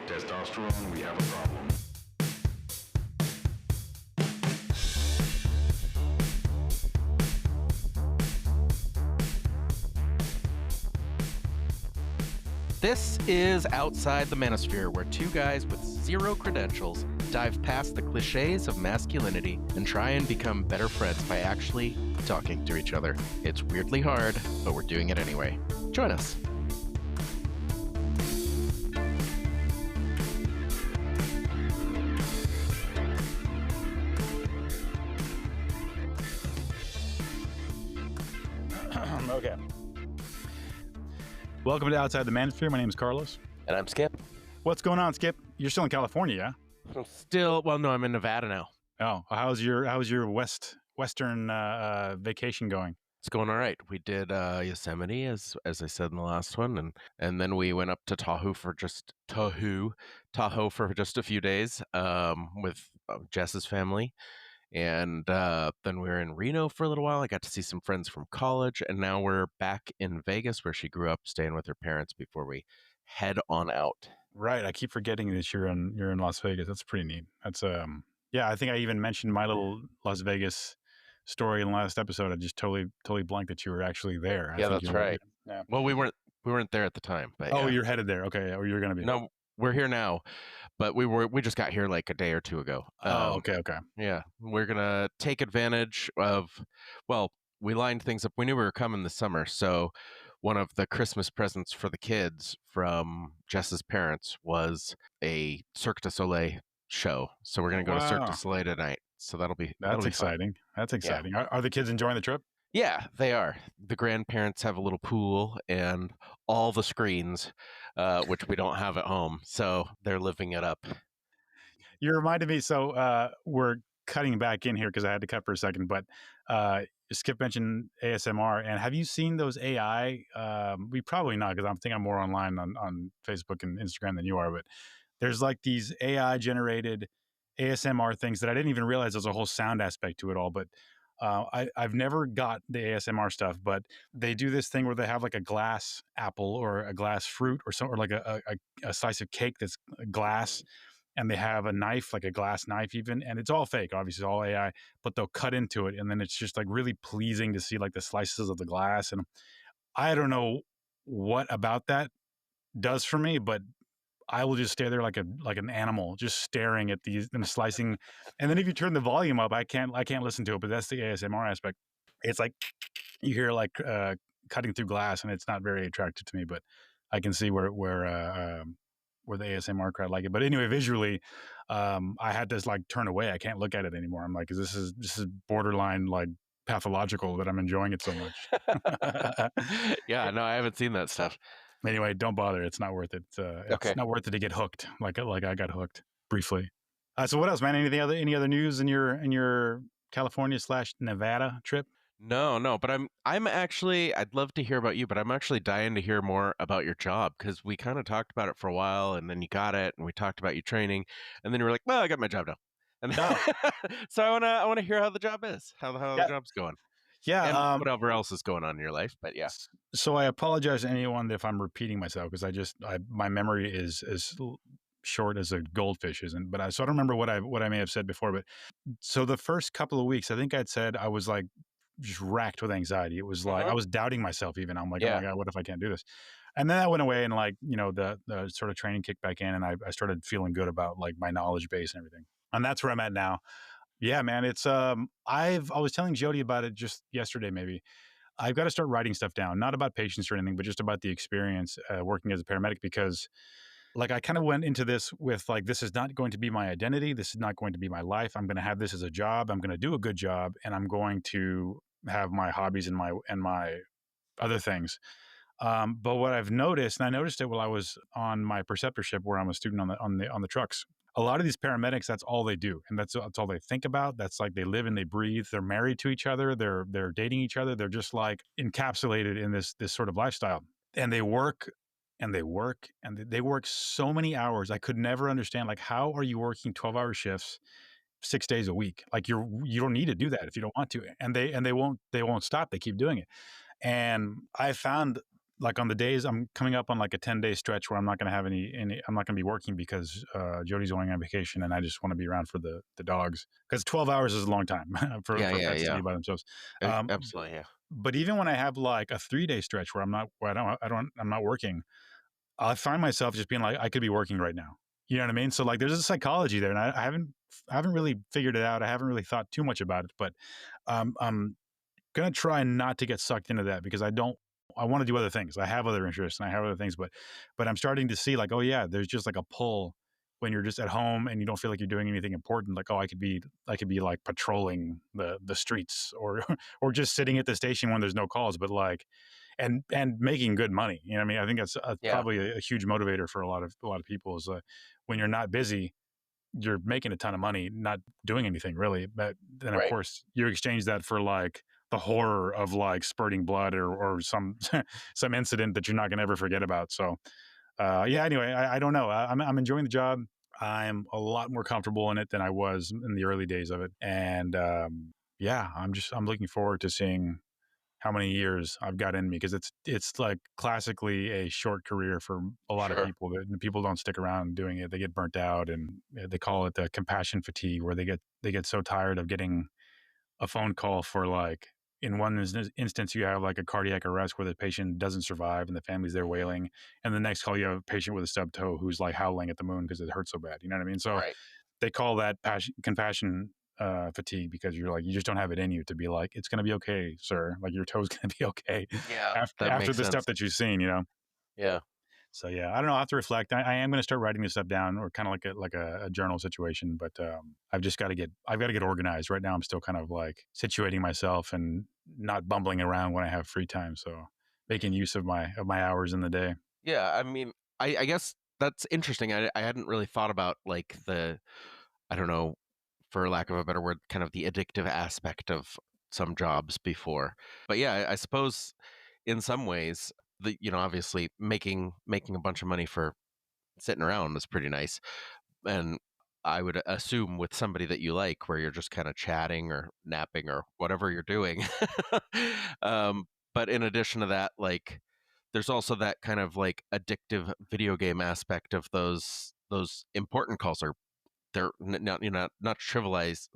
Testosterone, we have a problem. This is Outside the Manosphere, where two guys with zero credentials dive past the cliches of masculinity and try and become better friends by actually talking to each other. It's weirdly hard, but we're doing it anyway. Join us. Okay. Welcome to Outside the Manosphere. My name is Carlos. And I'm Skip. What's going on, Skip? You're still in California, yeah? I'm in Nevada now. Oh, how's your western vacation going? It's going all right. We did Yosemite, as I said in the last one, and then we went up to Tahoe for just a few days with Jess's family. And then we were in Reno for a little while. I got to see some friends from college, and now we're back in Vegas, where she grew up, staying with her parents before we head on out. Right. I keep forgetting that you're in Las Vegas. That's pretty neat. That's yeah. I think I even mentioned my little Las Vegas story in the last episode. I just totally blanked that you were actually there. Yeah, that's right. Yeah. Well, we weren't there at the time, but oh, yeah. You're headed there. Okay, or you're going to be. No, we're here now, but we just got here like a day or two ago. Okay. Yeah, we're gonna take advantage of. Well, we lined things up. We knew we were coming this summer, so one of the Christmas presents for the kids from Jess's parents was a Cirque du Soleil show. So we're gonna go to Cirque du Soleil tonight. So that'll be exciting. Fun. That's exciting. Yeah. Are the kids enjoying the trip? Yeah, they are. The grandparents have a little pool and all the screens, which we don't have at home. So they're living it up. You reminded me. So we're cutting back in here because I had to cut for a second. But Skip mentioned ASMR. And have you seen those AI? We probably not, because I'm more online on Facebook and Instagram than you are. But there's like these AI generated ASMR things that I didn't even realize there's a whole sound aspect to it all. But I've never got the ASMR stuff, but they do this thing where they have like a glass apple or a glass fruit or like a slice of cake that's glass, and they have a knife, like a glass knife even, and it's all fake, obviously, it's all AI, but they'll cut into it, and then it's just like really pleasing to see like the slices of the glass. And I don't know what about that does for me, but I will just stay there like an animal, just staring at these and slicing. And then if you turn the volume up, I can't listen to it. But that's the ASMR aspect. It's like you hear like cutting through glass, and it's not very attractive to me. But I can see where the ASMR crowd like it. But anyway, visually, I had to like turn away. I can't look at it anymore. I'm like, this is borderline like pathological that I'm enjoying it so much. Yeah, no, I haven't seen that stuff. Anyway, don't bother. It's not worth it. It's not worth it to get hooked like I got hooked briefly. So what else, man? Any other news in your California/Nevada trip? No, but I'm actually, I'd love to hear about you, but I'm actually dying to hear more about your job, because we kind of talked about it for a while, and then you got it, and we talked about you training, and then you were like, well, I got my job now. And so I want to hear how the job is, how the job's going. Yeah, and whatever else is going on in your life, but yeah. So I apologize to anyone if I'm repeating myself, because my memory is as short as a goldfish isn't. But so I don't remember what I may have said before. But so the first couple of weeks, I think I'd said I was like just racked with anxiety. It was like I was doubting myself even. I'm like, oh my God, what if I can't do this? And then that went away, and like the sort of training kicked back in, and I started feeling good about like my knowledge base and everything. And that's where I'm at now. Yeah, man, it's I was telling Jody about it just yesterday. Maybe I've got to start writing stuff down, not about patients or anything, but just about the experience working as a paramedic. Because like I kind of went into this with like, this is not going to be my identity. This is not going to be my life. I'm going to have this as a job. I'm going to do a good job, and I'm going to have my hobbies and my other things. But what I've noticed, and I noticed it while I was on my preceptorship, where I'm a student on the trucks. A lot of these paramedics, that's all they do, and that's all they think about. That's like they live and they breathe. They're married to each other. They're dating each other. They're just like encapsulated in this sort of lifestyle. And they work and they work and they work so many hours. I could never understand, like, how are you working 12-hour shifts 6 days a week? Like you don't need to do that if you don't want to. And they won't stop. They keep doing it. And I found like on the days I'm coming up on like a 10-day stretch where I'm not going to have any, I'm not going to be working because Jody's going on vacation and I just want to be around for the dogs, because 12 hours is a long time for pets to be by themselves. Absolutely, yeah. But even when I have like a 3-day stretch where I'm not working, I find myself just being like, I could be working right now. You know what I mean? So like, there's a psychology there, and I haven't really figured it out. I haven't really thought too much about it, but I'm gonna try not to get sucked into that, because I want to do other things. I have other interests and I have other things, but I'm starting to see like, oh yeah, there's just like a pull when you're just at home and you don't feel like you're doing anything important. Like, oh, I could be like patrolling the streets, or or just sitting at the station when there's no calls, but like, and making good money. You know what I mean? I think that's probably a huge motivator for a lot of people is when you're not busy, you're making a ton of money, not doing anything really. But then of course you exchange that for like the horror of like spurting blood, or some some incident that you're not going to ever forget about. So yeah, anyway, I don't know. I'm enjoying the job. I'm a lot more comfortable in it than I was in the early days of it. And yeah, I'm looking forward to seeing how many years I've got in me, because it's like classically a short career for a lot of people. That people don't stick around doing it. They get burnt out, and they call it the compassion fatigue, where they get so tired of getting a phone call for like, in one instance you have like a cardiac arrest where the patient doesn't survive and the family's there wailing, and the next call you have a patient with a stub toe who's like howling at the moon because it hurts so bad. You know what I mean? So they call that compassion fatigue, because you're like, you just don't have it in you to be like, it's going to be okay, sir. Like, your toe's going to be okay. After the stuff that you've seen, you know? Yeah. So yeah, I don't know. I have to reflect. I am going to start writing this stuff down, or kind of like a journal situation. But I've got to get organized. Right now, I'm still kind of like situating myself and not bumbling around when I have free time. So making use of my hours in the day. Yeah, I mean, I guess that's interesting. I hadn't really thought about like I don't know, for lack of a better word, kind of the addictive aspect of some jobs before. But yeah, I suppose in some ways, obviously making a bunch of money for sitting around is pretty nice. And I would assume with somebody that you like, where you're just kind of chatting or napping or whatever you're doing. But in addition to that, like, there's also that kind of like addictive video game aspect of those important calls. Or they're not trivialized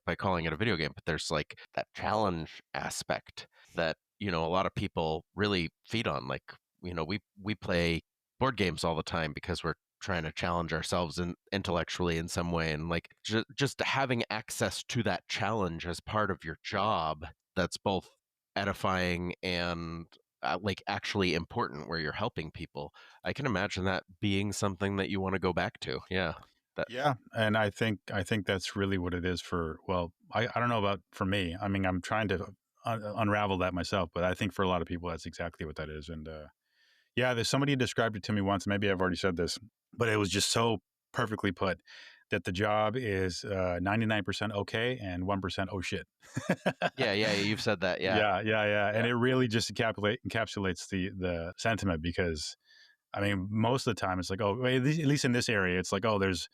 by calling it a video game, but there's like that challenge aspect that a lot of people really feed on. Like, we play board games all the time because we're trying to challenge ourselves intellectually in some way, and like just having access to that challenge as part of your job, that's both edifying and like actually important, where you're helping people. I can imagine that being something that you want to go back to. Yeah. Yeah, and I think that's really what it is for. Well, I don't know about for me. I mean, I'm trying to unravel that myself, but I think for a lot of people, that's exactly what that is. And yeah, there's somebody described it to me once. Maybe I've already said this, but it was just so perfectly put, that the job is 99% okay and 1% oh shit. Yeah, you've said that. Yeah. Yeah. And it really just encapsulates the sentiment, because I mean, most of the time it's like, oh, at least in this area, it's like, oh, there's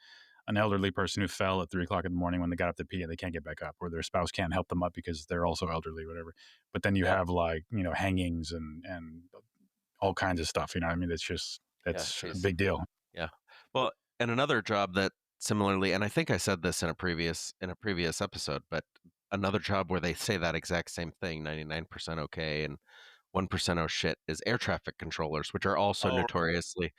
an elderly person who fell at 3:00 in the morning when they got up to pee and they can't get back up, or their spouse can't help them up because they're also elderly, whatever. But then you have like, hangings and all kinds of stuff. You know what I mean? That's a big deal. Yeah. Well, and another job that similarly, and I think I said this in a previous episode, but another job where they say that exact same thing, 99% okay and 1% oh shit, is air traffic controllers, which are also notoriously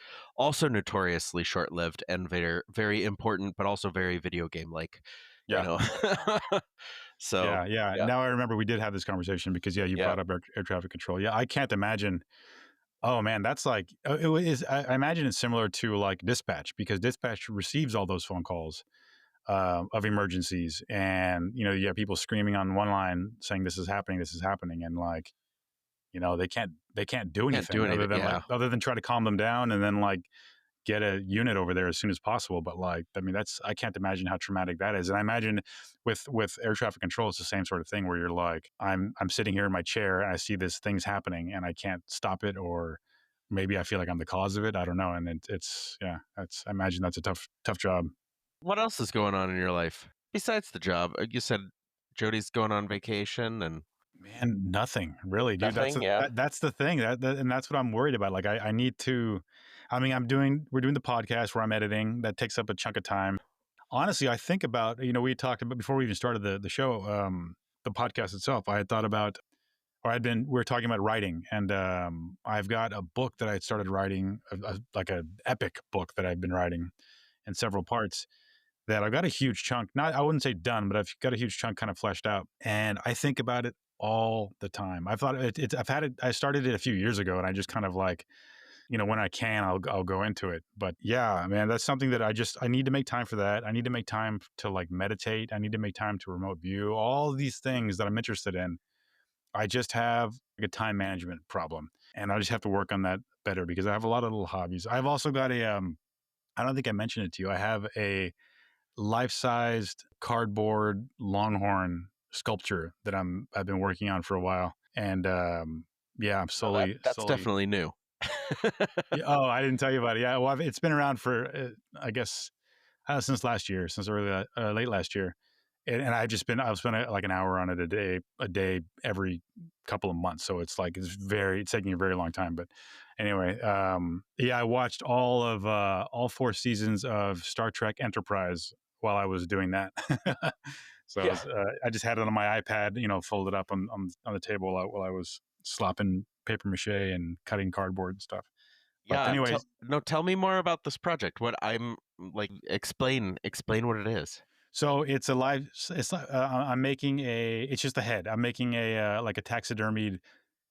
short-lived and very, very important, but also very video game like. Yeah. So yeah. Now I remember we did have this conversation, because you brought up air traffic control. Yeah, I can't imagine. Oh man, that's like it is. I imagine it's similar to like dispatch, because dispatch receives all those phone calls of emergencies, and you have people screaming on one line saying this is happening, and like they can't do anything, other than try to calm them down, and then like get a unit over there as soon as possible. But like, I mean, I can't imagine how traumatic that is. And I imagine with air traffic control, it's the same sort of thing, where you're like, I'm sitting here in my chair and I see this thing's happening and I can't stop it, or maybe I feel like I'm the cause of it. I don't know. And I imagine that's a tough job. What else is going on in your life besides the job? You said Jody's going on vacation, and Man, nothing really, dude. Nothing, yeah. That's the thing. And that's what I'm worried about. Like, I need to. I mean, we're doing the podcast where I'm editing. That takes up a chunk of time. Honestly, I think about, we talked about before we even started the show, the podcast itself. I had thought about, we were talking about writing, and I've got a book that I started writing, like a epic book that I've been writing in several parts. That I've got a huge chunk, I wouldn't say done, but I've got a huge chunk kind of fleshed out, and I think about it all the time. I've thought I started it a few years ago, and I just kind of like, when I can, I'll go into it. But yeah, man, that's something that I need to make time for that. I need to make time to like meditate. I need to make time to remote view, all these things that I'm interested in. I just have like a time management problem, and I just have to work on that better because I have a lot of little hobbies. I've also got I don't think I mentioned it to you. I have a life-sized cardboard longhorn sculpture that I've been working on for a while, and yeah, I'm That's definitely new. Yeah, oh, I didn't tell you about it. Yeah, well, it's been around for I guess since last year, since late last year, and I've spent like an hour on it a day every couple of months. So it's like it's taking a very long time. But anyway, yeah, I watched all 4 seasons of Star Trek Enterprise while I was doing that. So Yeah. I just had it on my iPad, folded up on the table while I was slopping paper mache and cutting cardboard and stuff. But Yeah. anyway, Tell me more about this project. What I'm like, explain what it is. so it's a live. I'm making it's just a head. I'm making a like a taxidermied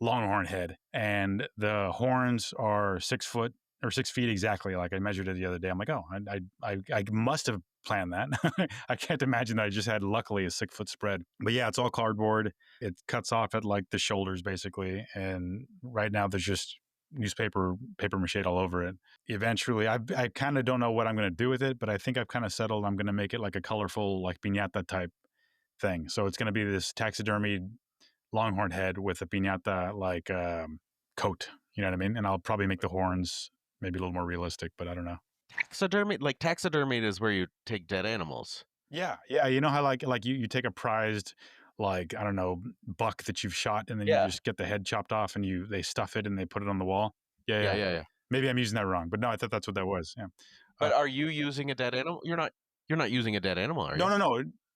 longhorn head, and the horns are 6 foot or 6 feet exactly. Like I measured it the other day. I'm like, oh, I must have planned that. I can't imagine that I just had luckily a 6 foot spread. But yeah, it's all cardboard. It cuts off at like the shoulders basically, and right now there's just paper mache all over it. Eventually, I kind of don't know what I'm going to do with it, but I think I've kind of settled. I'm going to make it like a colorful, like piñata type thing. So it's going to be this taxidermied longhorn head with a piñata like coat. You know what I mean? And I'll probably make the horns maybe a little more realistic, but I don't know. Taxidermy is where you take dead animals. Yeah, yeah. You know how like you take a prized, like, I don't know, buck that you've shot, and then you Yeah. just get the head chopped off and they stuff it and they put it on the wall. Yeah. Yeah. Maybe I'm using that wrong, but no, I thought that's what that was. Yeah. But are you using a dead animal? You're not using a dead animal, are you?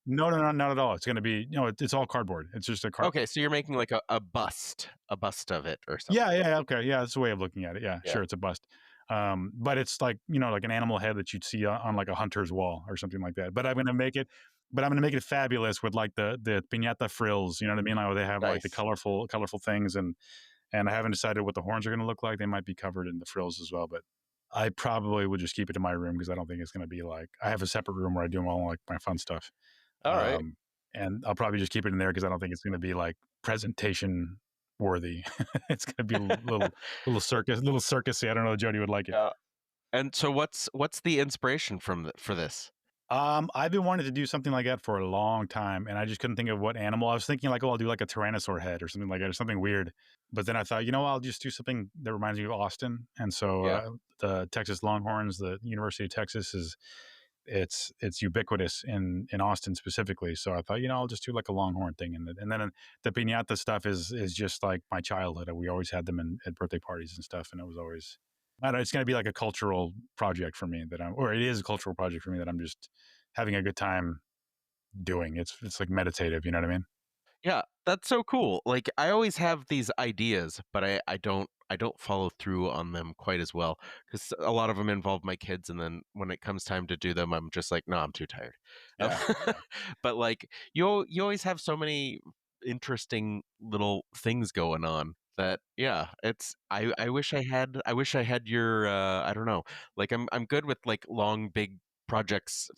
No, not at all. It's going to be, it's all cardboard. It's just a cardboard. Okay, so you're making like a bust of it or something. Yeah. Okay. Yeah. That's a way of looking at it. Yeah. Sure. It's a bust. But it's like, like an animal head that you'd see on like a hunter's wall or something like that. But I'm going to make it fabulous with like the piñata frills. You know what I mean? Like, they have like the colorful things, and I haven't decided what the horns are going to look like. They might be covered in the frills as well, but I probably would just keep it in my room because I don't think it's going to be like, I have a separate room where I do all like my fun stuff. All right. And I'll probably just keep it in there because I don't think it's going to be like presentation worthy. It's going to be a little circusy. I don't know if Jody would like it. And so what's the inspiration for this? I've been wanting to do something like that for a long time, and I just couldn't think of what animal. I was thinking like, I'll do like a tyrannosaur head or something like that, or something weird. But then I thought, I'll just do something that reminds me of Austin. And so the Texas Longhorns, the University of Texas, it's ubiquitous in Austin specifically. So I thought, I'll just do like a longhorn thing. And then the piñata stuff is just like my childhood. We always had them at birthday parties and stuff, and it was always, I don't know, it's going to be like a cultural project for me it is a cultural project for me that I'm just having a good time doing. It's like meditative, you know what I mean? Yeah, that's so cool. Like, I always have these ideas, but I don't follow through on them quite as well because a lot of them involve my kids, and then when it comes time to do them, I'm just like, no, I'm too tired. Yeah. But like, you always have so many interesting little things going on that, yeah, I wish I had your I don't know, like I'm good with like long big projects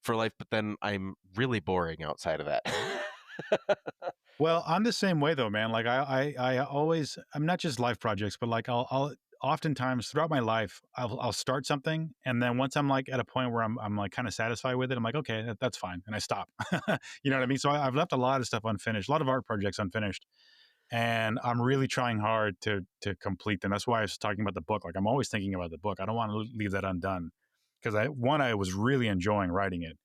for life, but then I'm really boring outside of that. Well, I'm the same way though, man. Like I always, I'm not just life projects, but like I'll oftentimes throughout my life, I'll start something, and then once I'm like at a point where I'm like kind of satisfied with it, I'm like, okay, that's fine, and I stop. You know what I mean? So I've left a lot of stuff unfinished, a lot of art projects unfinished, and I'm really trying hard to complete them. That's why I was talking about the book. Like, I'm always thinking about the book. I don't want to leave that undone because I was really enjoying writing it.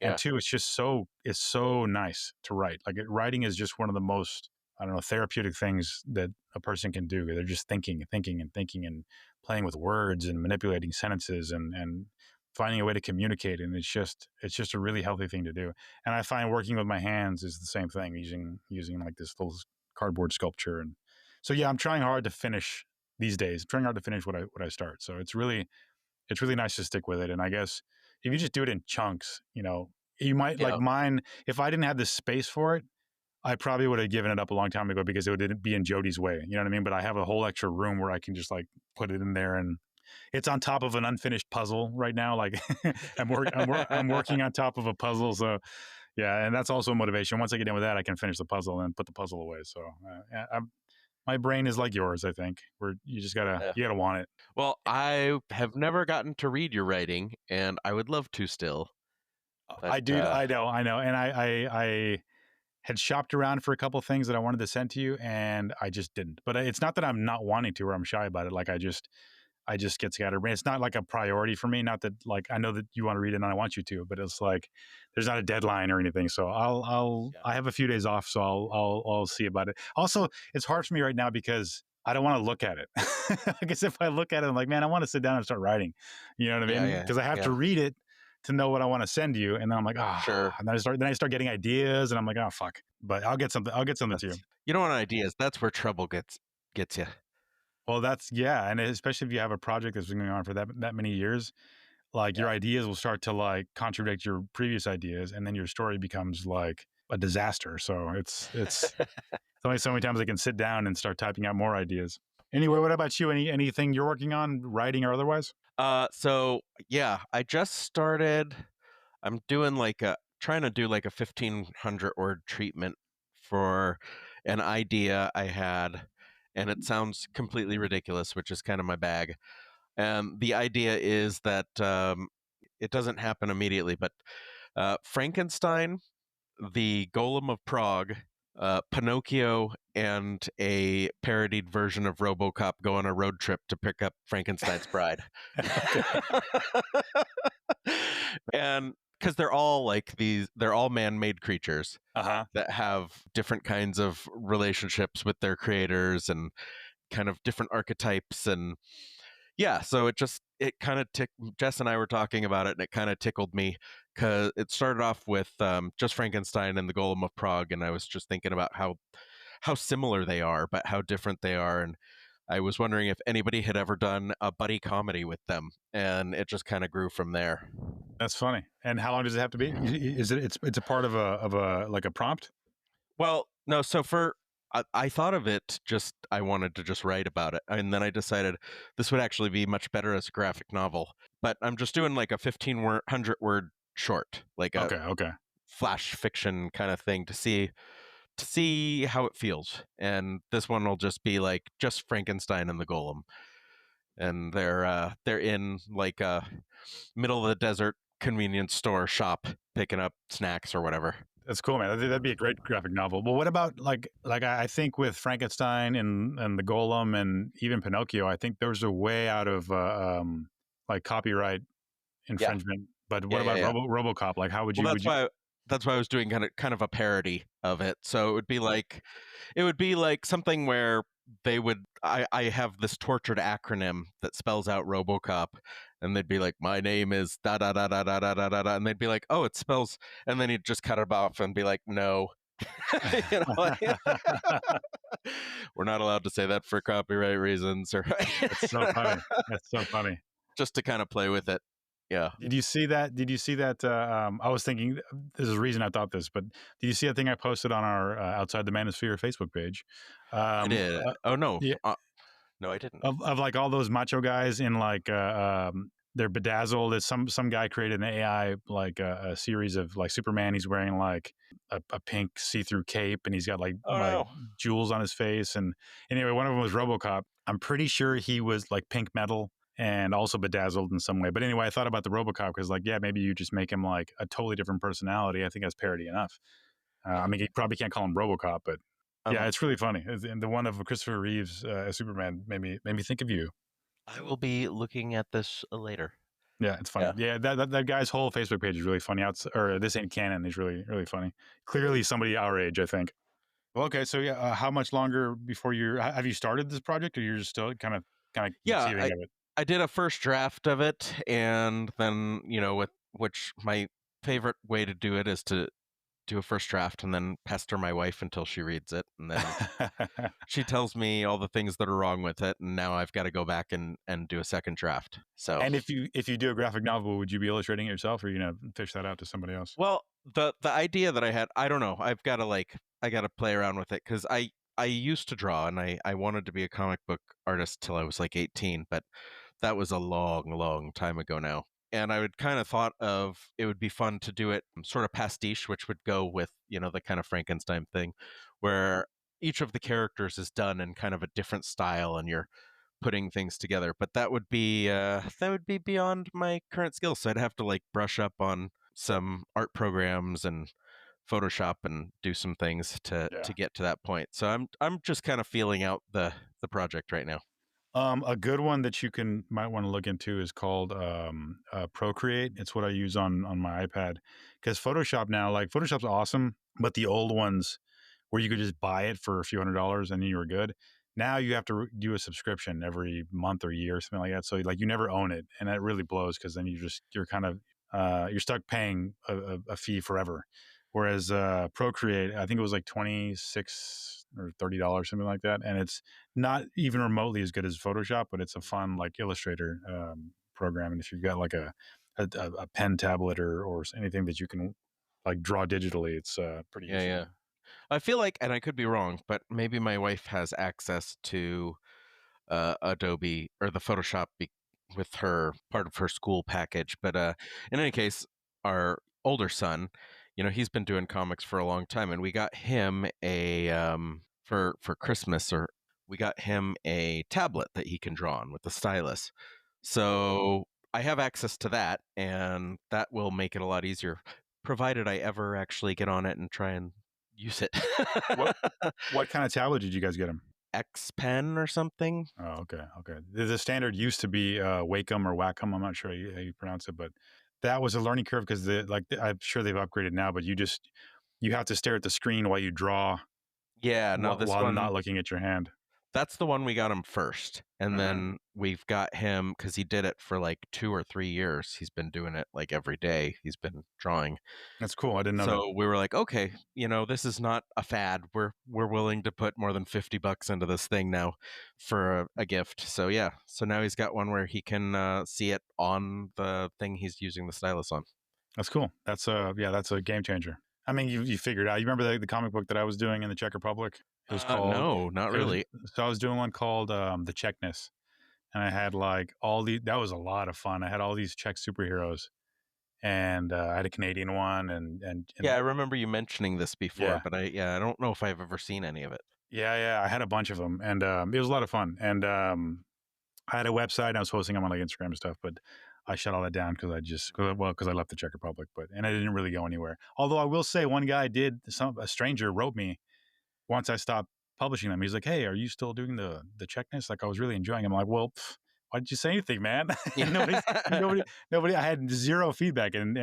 And two, it's so nice to write. Like, writing is just one of the most I don't know, therapeutic things that a person can do. They're just thinking and playing with words and manipulating sentences and finding a way to communicate. And it's just a really healthy thing to do. And I find working with my hands is the same thing, using like this little cardboard sculpture. And so, yeah, I'm trying hard to finish these days, trying hard to finish what I start. So it's really nice to stick with it. And I guess if you just do it in chunks, you might like mine. If I didn't have the space for it, I probably would have given it up a long time ago because it would be in Jody's way. You know what I mean? But I have a whole extra room where I can just like put it in there, and it's on top of an unfinished puzzle right now. Like I'm working on top of a puzzle. So yeah, and that's also a motivation. Once I get in with that, I can finish the puzzle and put the puzzle away. So my brain is like yours, I think, where you just gotta want it. Well, I have never gotten to read your writing, and I would love to still. But, I do. I know. And I had shopped around for a couple of things that I wanted to send to you, and I just didn't. But it's not that I'm not wanting to or I'm shy about it. Like I just get scatterbrained. It's not like a priority for me. Not that like I know that you want to read it and I want you to, but it's like there's not a deadline or anything. So I have a few days off, so I'll see about it. Also, it's hard for me right now because I don't want to look at it. I guess if I look at it, I'm like, man, I want to sit down and start writing. You know what I mean? Because I have to read it to know what I want to send you, and then I'm like, sure. And then I start getting ideas, and I'm like, oh fuck. But I'll get something to you. You don't want ideas. That's where trouble gets you. Well, and especially if you have a project that's been going on for that many years, like your ideas will start to like contradict your previous ideas, and then your story becomes like a disaster. So it's only so many times I can sit down and start typing out more ideas. Anyway, what about you? Anything you're working on, writing or otherwise? So yeah, I just started. I'm doing trying to do like a 1,500 word treatment for an idea I had, and it sounds completely ridiculous, which is kind of my bag. And the idea is that it doesn't happen immediately, but Frankenstein, the Golem of Prague, Pinocchio, and a parodied version of RoboCop go on a road trip to pick up Frankenstein's bride. And because they're all they're all man-made creatures that have different kinds of relationships with their creators and kind of different archetypes. And yeah, so it kind of Jess and I were talking about it, and it kind of tickled me because it started off with just Frankenstein and the Golem of Prague, and I was just thinking about how similar they are, but how different they are. And I was wondering if anybody had ever done a buddy comedy with them, and it just kind of grew from there. That's funny. And how long does it have to be? Is it's a part of a like a prompt? Well, no. So I thought of it I wanted to just write about it, and then I decided this would actually be much better as a graphic novel. But I'm just doing like a 1,500 word short, like a flash fiction kind of thing to see how it feels. And this one will just be like just Frankenstein and the Golem, and they're in like a middle of the desert convenience store shop picking up snacks or whatever. That's cool, man. That'd be a great graphic novel. Well, what about like I think with Frankenstein and the Golem and even Pinocchio, I think those are way out of like copyright infringement. But what about RoboCop? Like, how would you? That's why I was doing kind of a parody of it. So it would be like something where I have this tortured acronym that spells out RoboCop, and they'd be like, my name is da da da da da da da da, and they'd be like, oh, it spells, and then he'd just cut it off and be like, no. We're not allowed to say that for copyright reasons. Or That's so funny. That's so funny. Just to kind of play with it. Yeah. Did you see that? I was thinking, this is the reason I thought this, but did you see that thing I posted on our Outside the Manosphere Facebook page? I did. Oh, no. Yeah. No, I didn't. Of like all those macho guys in like, they're bedazzled. It's some guy created an AI, like a series of like Superman. He's wearing like a pink see-through cape, and he's got like jewels on his face. And anyway, one of them was RoboCop. I'm pretty sure he was like pink metal and also bedazzled in some way. But anyway, I thought about the RoboCop because, like, yeah, maybe you just make him like a totally different personality. I think that's parody enough. I mean, you probably can't call him RoboCop, but yeah, it's really funny. And the one of Christopher Reeves as Superman made me think of you. I will be looking at this later. Yeah, it's funny. Yeah, that guy's whole Facebook page is really funny. Or This Ain't Canon is really, really funny. Clearly somebody our age, I think. Well, okay, so yeah, how much longer before have you started this project, or you're just still kind of Yeah, conceiving of it? I did a first draft of it, and then with which my favorite way to do it is to do a first draft and then pester my wife until she reads it, and then she tells me all the things that are wrong with it, and now I've got to go back and do a second draft. So, And if you do a graphic novel, would you be illustrating it yourself, or are you gonna fish that out to somebody else? well, the idea that I had, I don't know. I got to play around with it because I used to draw and I wanted to be a comic book artist till I was like 18, but that was a long, long time ago now. And I would kind of thought of it would be fun to do it sort of pastiche, which would go with, the kind of Frankenstein thing where each of the characters is done in kind of a different style and you're putting things together. But that would be beyond my current skills. So I'd have to like brush up on some art programs and Photoshop and do some things Yeah. to get to that point. So I'm just kind of feeling out the project right now. A good one that might want to look into is called Procreate. It's what I use on my iPad, because Photoshop now, like Photoshop's awesome, but the old ones where you could just buy it for a few $100s and then you were good. Now you have to do a subscription every month or year or something like that. So like you never own it, and that really blows because then you're kind of you're stuck paying a fee forever. Whereas Procreate, I think it was like $26 or $30, something like that, and it's not even remotely as good as Photoshop, but it's a fun like Illustrator program. And if you've got like a pen tablet or anything that you can like draw digitally, it's pretty Yeah, useful. yeah. I feel like, and I could be wrong, but maybe my wife has access to Adobe or the Photoshop with her part of her school package. But in any case, our older son, he's been doing comics for a long time, and we got him a for Christmas, or we got him a tablet that he can draw on with the stylus. So I have access to that, and that will make it a lot easier, provided I ever actually get on it and try and use it. What what kind of tablet did you guys get him? X Pen or something. Oh, okay, okay. The standard used to be Wacom or Wacom. I'm not sure how you pronounce it, but that was a learning curve because I'm sure they've upgraded now, but you have to stare at the screen while you draw Yeah, no, this while one, not looking at your hand. that's the one we got him first. And Uh-huh. then we've got him because he did it for like 2 or 3 years. He's been doing it like every day. He's been drawing. That's cool. I didn't know that. So we were like, okay, this is not a fad. We're willing to put more than $50 into this thing now for a gift. So yeah, so now he's got one where he can see it on the thing he's using the stylus on. That's cool. That's a game changer. I mean, you figured out. You remember the comic book that I was doing in the Czech Republic? It was called. No, not It was really. so I was doing one called the Czechness, and I had like that was a lot of fun. I had all these Czech superheroes, and I had a Canadian one, and Yeah, I remember you mentioning this before, yeah, but I don't know if I've ever seen any of it. yeah. I had a bunch of them, and it was a lot of fun. And I had a website. I was posting them on like Instagram and stuff, but I shut all that down because I left the Czech Republic, and I didn't really go anywhere. Although I will say, one guy a stranger wrote me once I stopped publishing them. He's like, "Hey, are you still doing the Czechness? Like, I was really enjoying them." I'm like, "Well, why did you say anything, man?" Yeah. Nobody. I had zero feedback, and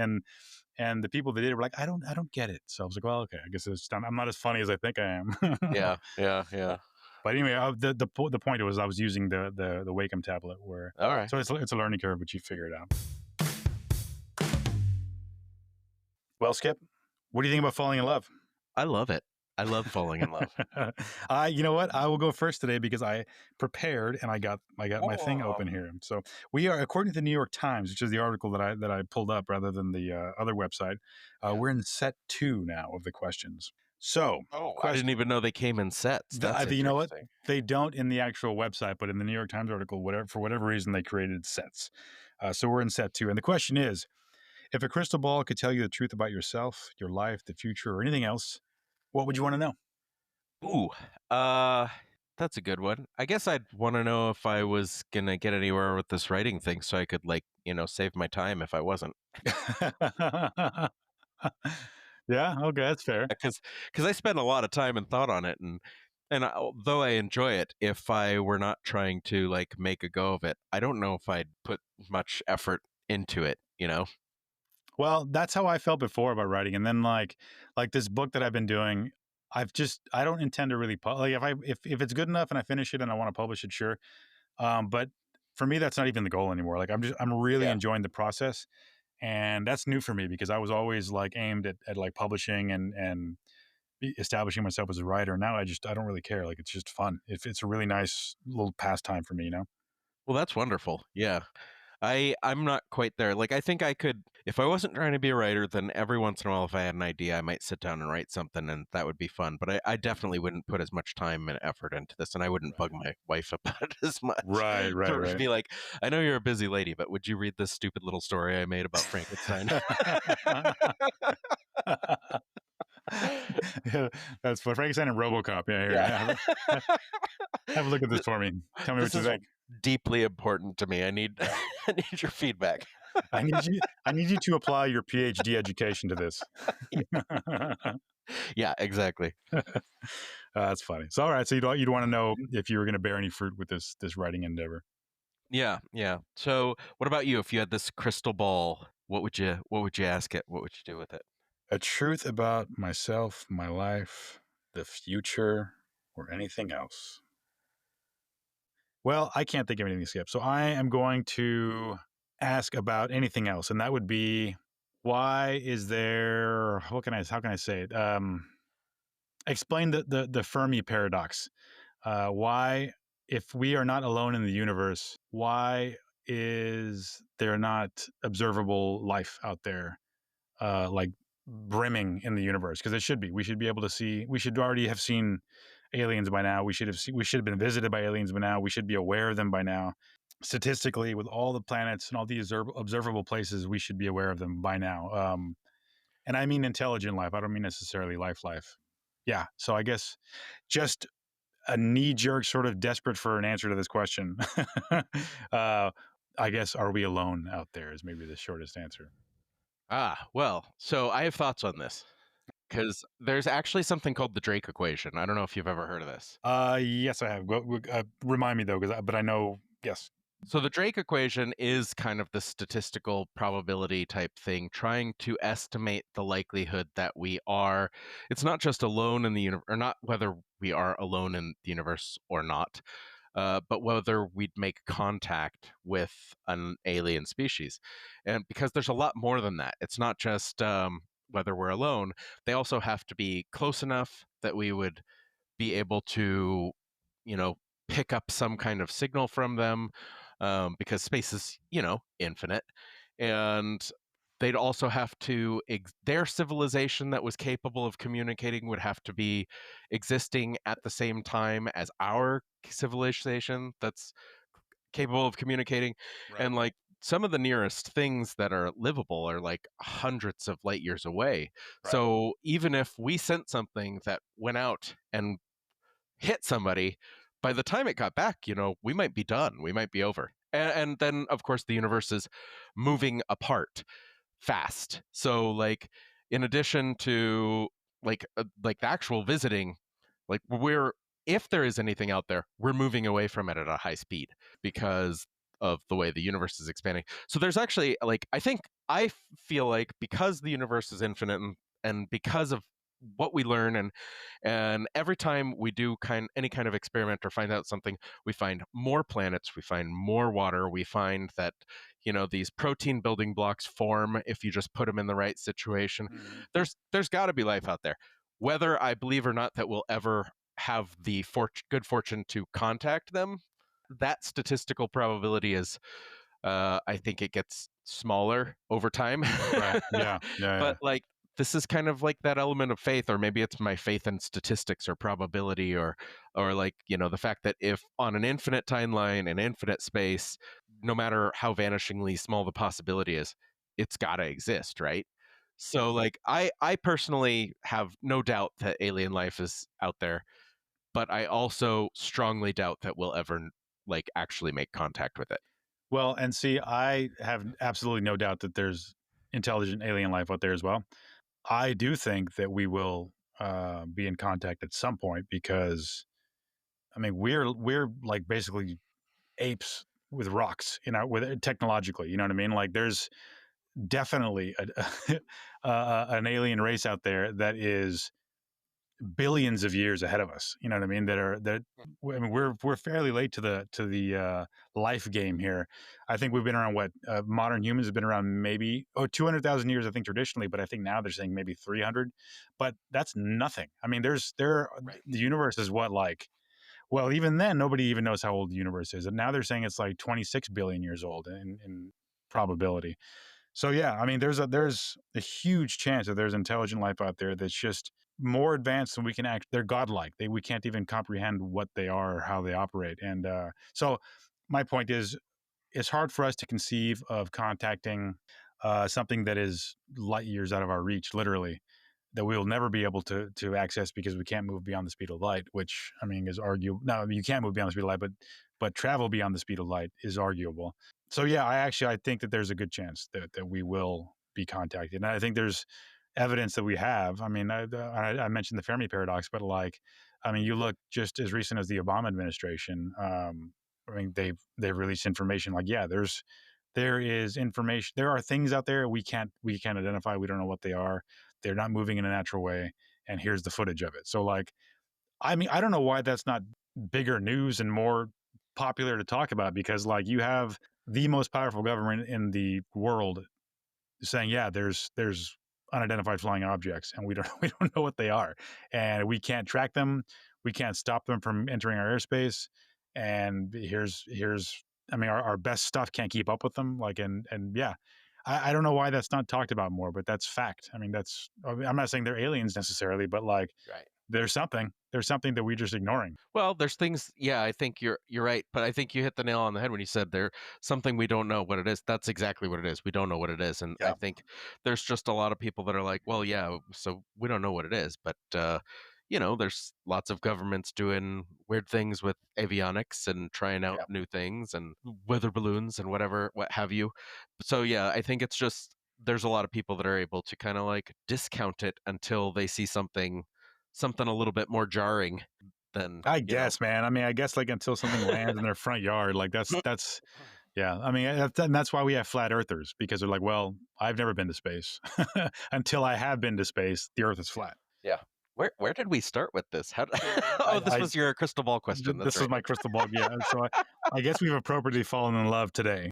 the people that did it were like, I don't get it." So I was like, "Well, okay, I guess I'm not as funny as I think I am." Yeah, yeah, yeah. But anyway, the point was I was using the Wacom tablet All right. so it's a learning curve, but you figure it out. Well, Skip, what do you think about falling in love? I love it. I love falling in love. You know what? I will go first today because I prepared and I got my thing Oh. open here. So we are, according to the New York Times, which is the article that I pulled up rather than the other website. We're in set 2 now of the questions. So, Oh, I question. didn't even know they came in sets. That's You know what? interesting. They don't in the actual website, but in the New York Times article, for whatever reason, they created sets. So we're in set 2, and the question is: if a crystal ball could tell you the truth about yourself, your life, the future, or anything else, what would you want to know? Ooh, uh, that's a good one. I guess I'd want to know if I was gonna get anywhere with this writing thing, so I could like save my time if I wasn't. Yeah, okay, that's fair. Because I spend a lot of time and thought on it, and although I enjoy it, if I were not trying to like make a go of it, I don't know if I'd put much effort into it. Well, that's how I felt before about writing, and then like this book that I've been doing. I don't intend to really like if it's good enough and I finish it and I want to publish it, sure. But for me, that's not even the goal anymore. Like I'm really Yeah. enjoying the process, and that's new for me because I was always like aimed at like publishing and establishing myself as a writer. Now I don't really care. Like it's just fun. It's a really nice little pastime for me, you know. Well, that's wonderful. Yeah. I'm not quite there. Like I think I could if I wasn't trying to be a writer, then every once in a while if I had an idea, I might sit down and write something and that would be fun. But I definitely wouldn't put as much time and effort into this and I wouldn't bug my wife about it as much. Right, To right. be like, I know you're a busy lady, but would you read this stupid little story I made about Frankenstein? Yeah, that's what Frankenstein and RoboCop. Yeah, here, Yeah. have a look at this for me. Tell me This what you is think. deeply important to me. I need Yeah. I need your feedback. I need you to apply your PhD education to this. Yeah, exactly. That's funny. So, all right. So you'd want to know if you were going to bear any fruit with this writing endeavor. Yeah, yeah. So, what about you? If you had this crystal ball, what would you ask it? What would you do with it? A truth about myself, my life, the future, or anything else. Well, I can't think of anything, Skip. So I am going to ask about anything else, and that would be why is there? How can I say it? Explain the Fermi paradox. Why, if we are not alone in the universe, why is there not observable life out there, like brimming in the universe? Because it should be. We should be able to see. We should already have seen aliens by now. We should have been visited by aliens by now. We should be aware of them by now. Statistically, with all the planets and all the observable places, we should be aware of them by now. And I mean intelligent life. I don't mean necessarily life. Yeah. So I guess just a knee-jerk sort of desperate for an answer to this question. I guess, are we alone out there is maybe the shortest answer. Well, so I have thoughts on this because there's actually something called the Drake equation. I don't know if you've ever heard of this. Yes, I have. Remind me though, but I know. Yes. So the Drake equation is kind of the statistical probability type thing, trying to estimate the likelihood that we are. It's not just alone in the universe, or not whether we are alone in the universe or not, but whether we'd make contact with an alien species. And because there's a lot more than that, it's not just whether we're alone. They also have to be close enough that we would be able to, pick up some kind of signal from them, because space is, infinite. And they'd also have to, their civilization that was capable of communicating would have to be existing at the same time as our civilization that's capable of communicating. Right. And like some of the nearest things that are livable are like hundreds of light years away. Right. So even if we sent something that went out and hit somebody, by the time it got back, we might be done. We might be over. And then, of course, the universe is moving apart fast. So, like, in addition to like the actual visiting, like if there is anything out there, we're moving away from it at a high speed because of the way the universe is expanding. So there's actually I feel like because the universe is infinite and because of what we learn and every time we do any kind of experiment or find out something, we find more planets, we find more water, we find that these protein building blocks form if you just put them in the right situation. Mm-hmm. There's got to be life out there, whether I believe or not that we'll ever have the good fortune to contact them. That statistical probability is I think it gets smaller over time. Right. Yeah. But like this is kind of like that element of faith, or maybe it's my faith in statistics or probability, or like the fact that if on an infinite timeline and infinite space, no matter how vanishingly small the possibility is, it's got to exist, right? So like I personally have no doubt that alien life is out there, but I also strongly doubt that we'll ever like actually make contact with it. Well, and see, I have absolutely no doubt that there's intelligent alien life out there as well. I do think that we will be in contact at some point because, I mean, we're like basically apes with rocks, with technologically, you know what I mean? Like, there's definitely an alien race out there that is billions of years ahead of us. You know what I mean? I mean, we're fairly late to the life game here. I think we've been around modern humans have been around maybe 200,000 years, I think, traditionally, but I think now they're saying maybe 300. But that's nothing. I mean, Right. the universe is what, like, well, even then nobody even knows how old the universe is, and now they're saying it's like 26 billion years old in probability. So yeah, I mean, there's a huge chance that there's intelligent life out there that's just more advanced than we can act. They're godlike. We can't even comprehend what they are or how they operate. And so, my point is, it's hard for us to conceive of contacting something that is light years out of our reach, literally, that we will never be able to access because we can't move beyond the speed of light. Which, I mean, is arguable. No, I mean, you can't move beyond the speed of light, but travel beyond the speed of light is arguable. So yeah, I think that there's a good chance that we will be contacted, and I think there's evidence that we have. I mean, I mentioned the Fermi paradox, but like, I mean, you look just as recent as the Obama administration. I mean, they've released information like, yeah, there is information. There are things out there we can't identify. We don't know what they are. They're not moving in a natural way, and here's the footage of it. So like, I mean, I don't know why that's not bigger news and more popular to talk about, because like, you have the most powerful government in the world saying, yeah, there's unidentified flying objects, and we don't we don't know what they are, and we can't track them, we can't stop them from entering our airspace, and here's I mean, our best stuff can't keep up with them, like, and yeah. I don't know why that's not talked about more, but that's fact. I mean, I'm not saying they're aliens necessarily, but like, Right. there's something that we're just ignoring. Well, there's things. Yeah, I think you're right, but I think you hit the nail on the head when you said there something we don't know what it is. That's exactly what it is. We don't know what it is, and I Yeah. think there's just a lot of people that are like, well, yeah, so we don't know what it is, but there's lots of governments doing weird things with avionics and trying out Yeah. new things and weather balloons and whatever, what have you. So yeah, I think it's just there's a lot of people that are able to kind of like discount it until they see something a little bit more jarring than I guess, man. I mean, I guess, like, until something lands in their front yard, like, that's yeah. I mean, and that's why we have flat earthers, because they're like, well, I've never been to space. Until I have been to space, the Earth is flat. Yeah. Where did we start with this? How oh, this I was your crystal ball question. That's this is right. my crystal ball. Yeah, so I guess we've appropriately fallen in love today.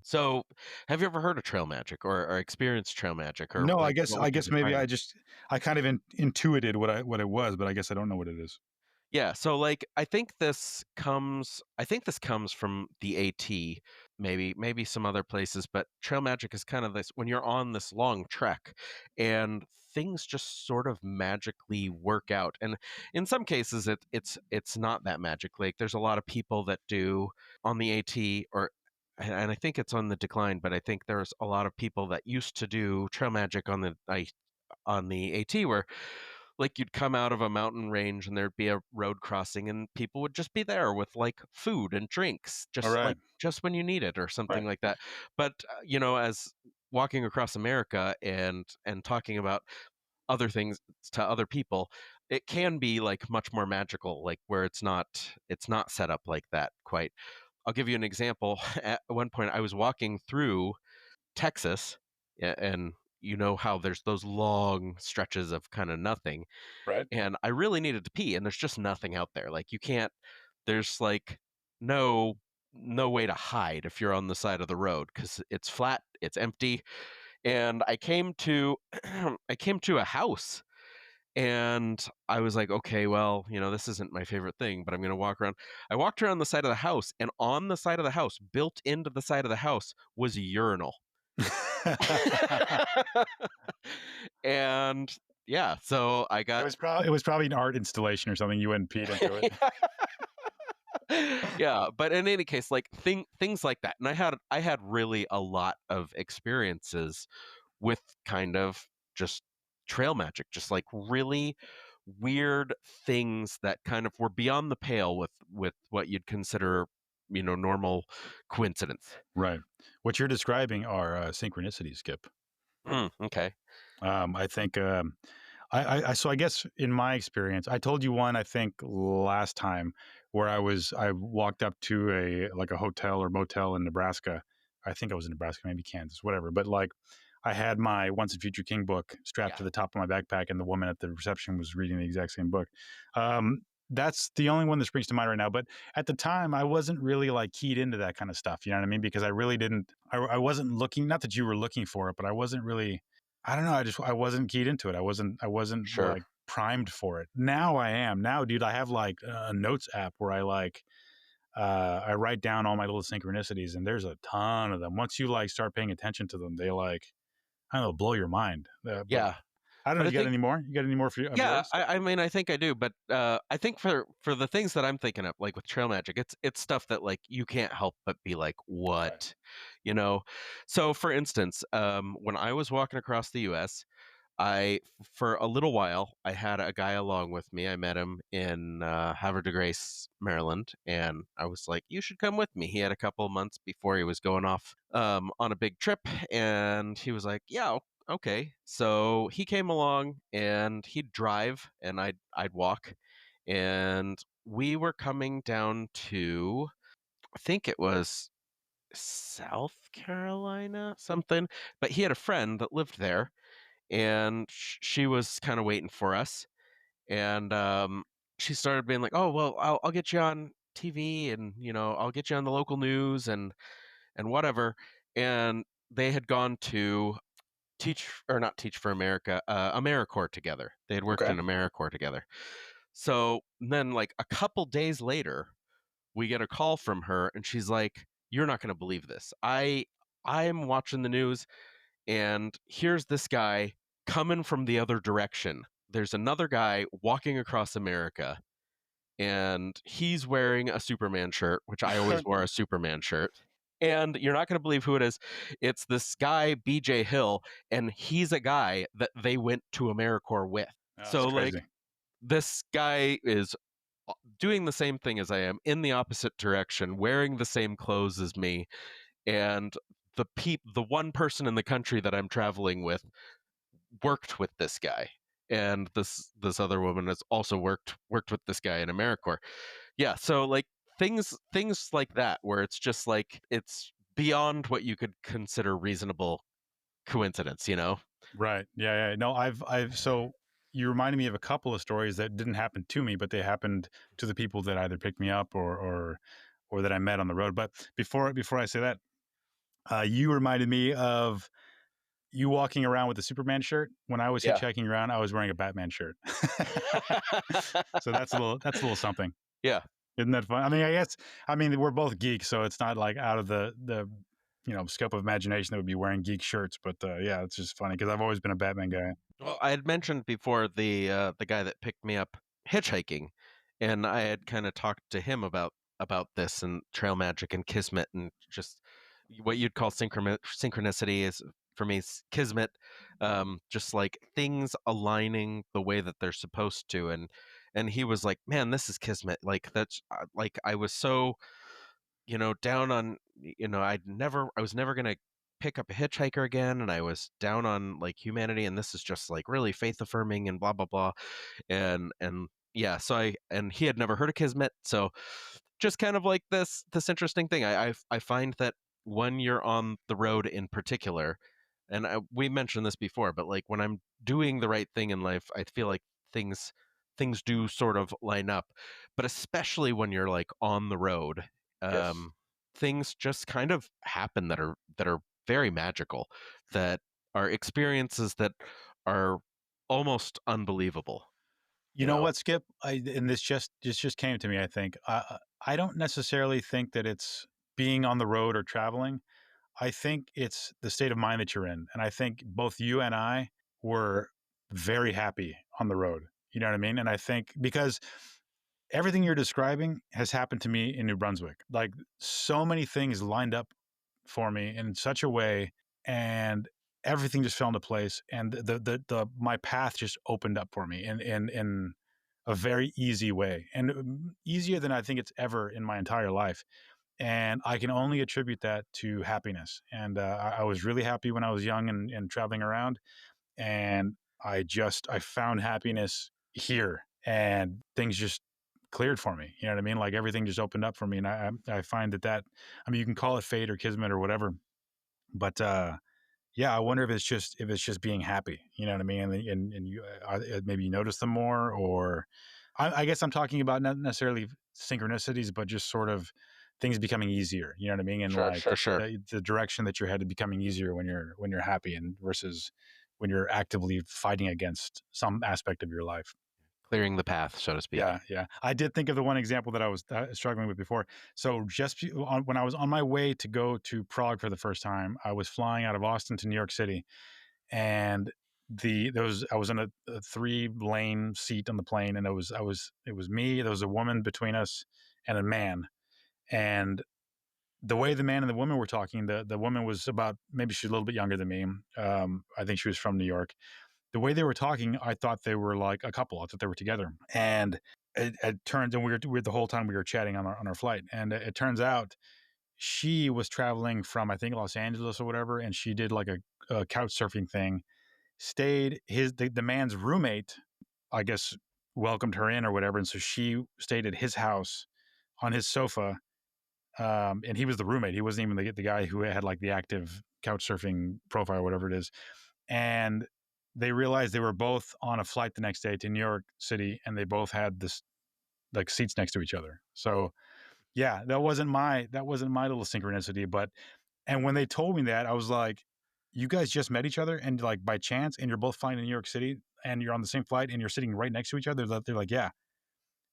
So, have you ever heard of trail magic or experienced trail magic or No, I like guess what would you maybe define it? I kind of intuited what it was, but I guess I don't know what it is. Yeah, so like I think this comes from the AT, maybe some other places, but trail magic is kind of this when you're on this long trek and things just sort of magically work out. And in some cases it's not that magic. Like there's a lot of people that do on the AT or and I think it's on the decline, but I think there's a lot of people that used to do trail magic on the AT where like you'd come out of a mountain range and there'd be a road crossing and people would just be there with like food and drinks All right, just when you need it or right, something like that. But as walking across America and talking about other things to other people, it can be like much more magical, like where it's not set up like that quite. I'll give you an example. At one point I was walking through Texas, and you know how there's those long stretches of kind of nothing, right. and I really needed to pee, and there's just nothing out there. Like you can't. There's like no no way to hide if you're on the side of the road because it's flat, it's empty, and I came to I came to a house. And I was like, okay, well, this isn't my favorite thing, but I'm going to walk around. I walked around the side of the house, and on the side of the house, built into the side of the house, was a urinal. And yeah, so I got It was probably an art installation or something. You went and peed into it. yeah, but in any case, like things like that. And I had really a lot of experiences with kind of just trail magic, just like really weird things that kind of were beyond the pale with what you'd consider, normal coincidence. Right. What you're describing are synchronicities, Skip. Okay. I think so I guess in my experience, I told you one, I think last time, where I walked up to a hotel or motel in Nebraska. I think I was in Nebraska, maybe Kansas, whatever. But like, I had my Once and Future King book strapped to the top of my backpack, and the woman at the reception was reading the exact same book. That's the only one that springs to mind right now. But at the time, I wasn't really like keyed into that kind of stuff. You know what I mean? Because I really didn't. I wasn't looking. Not that you were looking for it, but I wasn't really. I don't know. I wasn't keyed into it. I wasn't Sure. like primed for it. Now I am. Now, dude, I have like a notes app where I write down all my little synchronicities, and there's a ton of them. Once you like start paying attention to them, they like, I don't know, blow your mind. But Yeah. I don't But know. I You got think any more? You got any more of yeah, yours? I mean, I think I do, but I think for the things that I'm thinking of, like with trail magic, it's stuff that like you can't help but be like, Okay. what, you know? So, for instance, when I was walking across the U.S., for a little while, I had a guy along with me. I met him in Havre de Grace, Maryland, and I was like, "You should come with me." He had a couple of months before he was going off on a big trip, and he was like, "Yeah, okay." So he came along, and he'd drive, and I'd walk, and we were coming down to, I think it was South Carolina, something, but he had a friend that lived there and she was kind of waiting for us. And she started being like, "Oh well, I'll get you on TV, and I'll get you on the local news and whatever." And they had gone to Teach or not Teach for America, AmeriCorps together. They had worked Okay. in AmeriCorps together. So then, like a couple days later, we get a call from her, and she's like, "You're not going to believe this. I'm watching the news, and here's this guy coming from the other direction. There's another guy walking across America, and he's wearing a Superman shirt, which I always wore a Superman shirt. And you're not going to believe who it is. It's this guy, BJ Hill, and he's a guy that they went to AmeriCorps with. Oh, that's So, like, crazy. this guy is doing the same thing as I am in the opposite direction, wearing the same clothes as me, and the one person in the country that I'm traveling with worked with this guy, and this other woman has also worked with this guy in AmeriCorps. Yeah, so like things like that where it's just like it's beyond what you could consider reasonable coincidence, you know? Right. Yeah. Yeah. No, so you reminded me of a couple of stories that didn't happen to me, but they happened to the people that either picked me up or that I met on the road. But before I say that, you reminded me of you walking around with a Superman shirt. When I was Yeah. hitchhiking around, I was wearing a Batman shirt. So that's a little something. Yeah. Isn't that fun? I mean, we're both geeks, so it's not like out of the scope of imagination that would be wearing geek shirts. But yeah, it's just funny because I've always been a Batman guy. Well, I had mentioned before the guy that picked me up hitchhiking, and I had kind of talked to him about this and trail magic and kismet and just what you'd call synchronicity is for me kismet, just like things aligning the way that they're supposed to, and he was like, "Man, this is kismet." Like that's like I was so down on I was never gonna pick up a hitchhiker again, and I was down on like humanity, and this is just like really faith affirming and blah blah blah, and yeah, so and he had never heard of kismet, so just kind of like this interesting thing. I find that when you're on the road in particular, and we mentioned this before, but like when I'm doing the right thing in life, I feel like things do sort of line up, but especially when you're like on the road, Yes. things just kind of happen that are very magical, that are experiences that are almost unbelievable. You know what, Skip? And this just came to me. I think I don't necessarily think that it's being on the road or traveling. I think it's the state of mind that you're in, and I think both you and I were very happy on the road. You know what I mean? And I think because everything you're describing has happened to me in New Brunswick, like so many things lined up for me in such a way, and everything just fell into place, and the my path just opened up for me in a very easy way, and easier than I think it's ever in my entire life. And I can only attribute that to happiness. And I was really happy when I was young and traveling around, and I found happiness here, and things just cleared for me. You know what I mean? Like everything just opened up for me, and I find that I mean, you can call it fate or kismet or whatever, but yeah, I wonder if it's just being happy. You know what I mean? And you maybe you notice them more, or I guess I'm talking about not necessarily synchronicities, but just sort of things becoming easier. You know what I mean? And Sure, like sure, sure. the direction that you're headed becoming easier when you're happy, and versus when you're actively fighting against some aspect of your life. Clearing the path, so to speak. Yeah, yeah. I did think of the one example that I was struggling with before. So when I was on my way to go to Prague for the first time, I was flying out of Austin to New York City, and I was in a 3-lane seat on the plane, and it was me. There was a woman between us and a man, and the way the man and the woman were talking, the woman was about, maybe she's a little bit younger than me. I think she was from New York. The way they were talking, I thought they were like a couple. I thought they were together. And it turns, and we were the whole time we were chatting on our flight. And it turns out she was traveling from, I think, Los Angeles or whatever. And she did like a couch surfing thing, stayed the man's roommate, I guess, welcomed her in or whatever. And so she stayed at his house on his sofa. And he was the roommate. He wasn't even the guy who had like the active couch surfing profile or whatever it is. And they realized they were both on a flight the next day to New York City, and they both had this like seats next to each other. So yeah, that wasn't my little synchronicity. But and when they told me that, I was like, you guys just met each other and like by chance, and you're both flying to New York City, and you're on the same flight, and you're sitting right next to each other. They're like, yeah.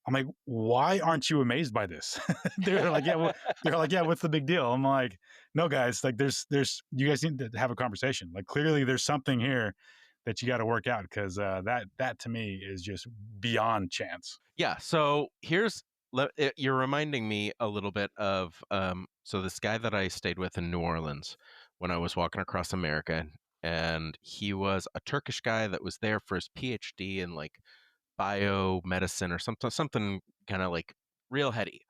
I'm like, why aren't you amazed by this? They're like, yeah, well, they're like, yeah, what's the big deal? I'm like, no, guys, like you guys need to have a conversation. Like clearly there's something here that you got to work out, because that to me is just beyond chance. Yeah. So you're reminding me a little bit of so this guy that I stayed with in New Orleans when I was walking across America, and he was a Turkish guy that was there for his PhD in like biomedicine or something kind of like real heady.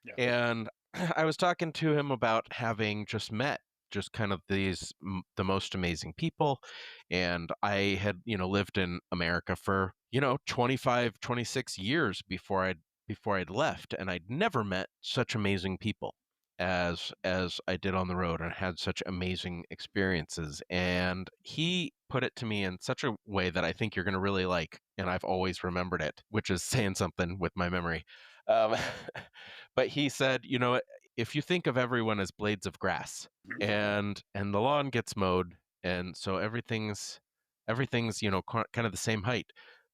Yeah, And I was talking to him about having just met just kind of the most amazing people, and I had lived in America for 25, 26 years before I'd left, and I'd never met such amazing people as I did on the road, and had such amazing experiences. And he put it to me in such a way that I think you're going to really like, and I've always remembered it, which is saying something with my memory. um, but he said, if you think of everyone as blades of grass, and the lawn gets mowed, and so everything's kind of the same height,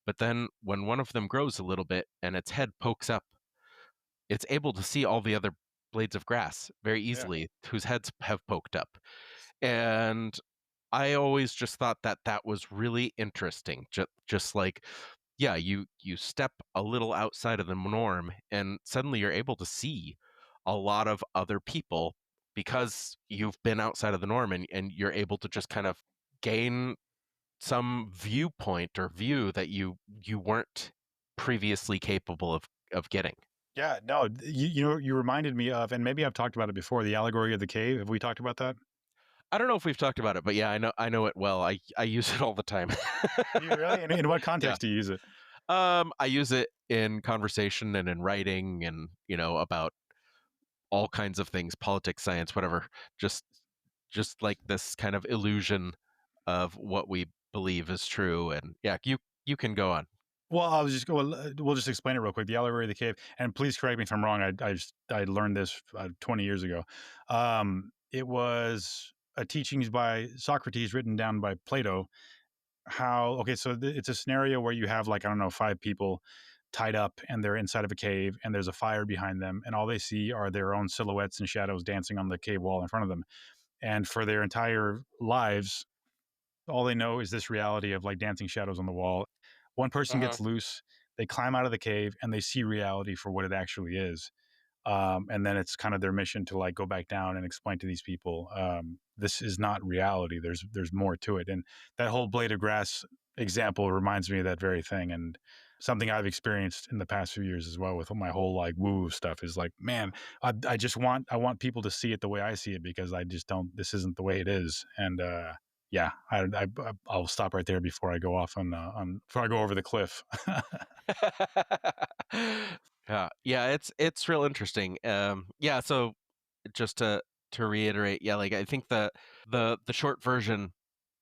but then when one of them grows a little bit and its head pokes up, it's able to see all the other blades of grass very yeah, easily whose heads have poked up. And I always just thought that that was really interesting. Just like, yeah, you step a little outside of the norm, and suddenly you're able to see a lot of other people because you've been outside of the norm, and you're able to just kind of gain some viewpoint or view that you weren't previously capable of getting. yeah. No, you reminded me of, and maybe I've talked about it before, the allegory of the cave. Have we talked about that? I don't know if we've talked about it, but yeah, I know it well. I use it all the time. Do you really? In what Yeah. context do you use it? I use it in conversation and in writing, and about all kinds of things, politics, science, whatever. Just just like this kind of illusion of what we believe is true. And yeah, you can go on. Well, I'll just go. We'll just explain it real quick. The allegory of the cave, and please correct me if I'm wrong. I learned this 20 years ago. It was a teachings by Socrates written down by Plato. How okay? So it's a scenario where you have like, I don't know, 5 people tied up, and they're inside of a cave, and there's a fire behind them, and all they see are their own silhouettes and shadows dancing on the cave wall in front of them. And for their entire lives, all they know is this reality of like dancing shadows on the wall. One person Uh-huh. gets loose, they climb out of the cave, and they see reality for what it actually is. And then it's kind of their mission to like go back down and explain to these people, this is not reality. There's more to it. And that whole blade of grass example reminds me of that very thing. And something I've experienced in the past few years as well with my whole like woo stuff is like, man, I want people to see it the way I see it, because I just don't. This isn't the way it is. And yeah, I'll stop right there before I go off on before I go over the cliff. Yeah, it's real interesting. Yeah, so just to reiterate, yeah, like I think the short version